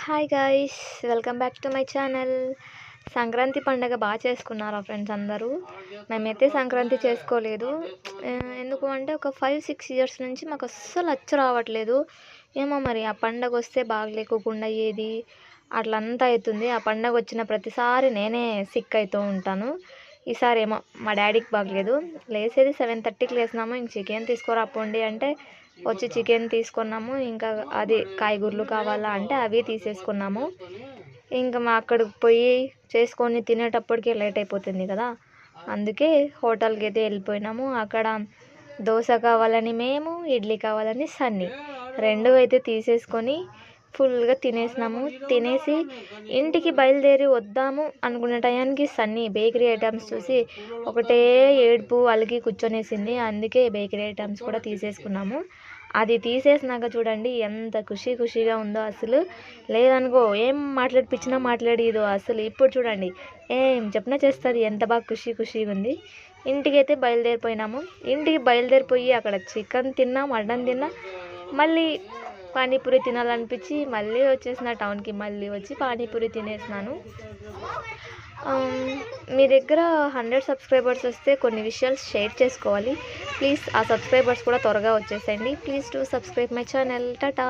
Hi guys, welcome back to my channel. Sankranti పండగ బాగా చేసుకున్నారా ఫ్రెండ్స్ అందరూ? మేమైతే సంక్రాంతి చేసుకోలేదు. ఎందుకు అంటే ఒక 5-6 ఇయర్స్ నుంచి మాకు అస్సలు అచ్చు రావట్లేదు. ఏమో మరి ఆ పండగ వస్తే బాగా లేకోకుండా అయ్యేది, అట్లంతా అవుతుంది. ఆ పండగ వచ్చిన ప్రతిసారి నేనే సిక్ అవుతూ ఉంటాను. ఈసారి ఏమో మా డాడీకి బాగలేదు. లేసేది 7:30కి లేసినాము. ఇంక చికెన్ తీసుకురా పోండి అంటే వచ్చి చికెన్ తీసుకున్నాము. ఇంకా అది కాయగూరలు కావాలా అంటే అవి తీసేసుకున్నాము. ఇంకా మా అక్కడికి పోయి చేసుకొని తినేటప్పటికే లేట్ అయిపోతుంది కదా, అందుకే హోటల్కి అయితే వెళ్ళిపోయినాము. అక్కడ దోశ కావాలని మేము, ఇడ్లీ కావాలని సన్నీ, రెండు అయితే తీసేసుకొని ఫుల్గా తినేసినాము. తినేసి ఇంటికి బయలుదేరి వద్దాము అనుకునే టయానికి సన్నీ బేకరీ ఐటమ్స్ చూసి ఒకటే ఏడుపు అలిగి కూర్చొనేసింది. అందుకే బేకరీ ఐటమ్స్ కూడా తీసేసుకున్నాము. అది తీసేసినాక చూడండి ఎంత ఖుషీగా ఉందో. అసలు లేదనుకో ఏం మాట్లాడిపించినా మాట్లాడేదో అసలు. ఇప్పుడు చూడండి ఏం చెప్పినా చేస్తుంది. ఎంత బాగా ఖుషీగా ఉంది. ఇంటికి అయితే బయలుదేరిపోయినాము. ఇంటికి బయలుదేరిపోయి అక్కడ చికెన్ తిన్నా, మటన్ తిన్నా, మళ్ళీ పానీపూరి తినాలనిపించి మళ్ళీ వచ్చేసిన టౌన్కి. మళ్ళీ వచ్చి పానీపూరి తినేసినాను. మీ దగ్గర 100 సబ్స్క్రైబర్స్ వస్తే కొన్ని విషయాలు షేర్ చేసుకోవాలి ప్లీజ్. ఆ సబ్స్క్రైబర్స్ కూడా త్వరగా వచ్చేసేయండి. Please to subscribe my channel. Tata.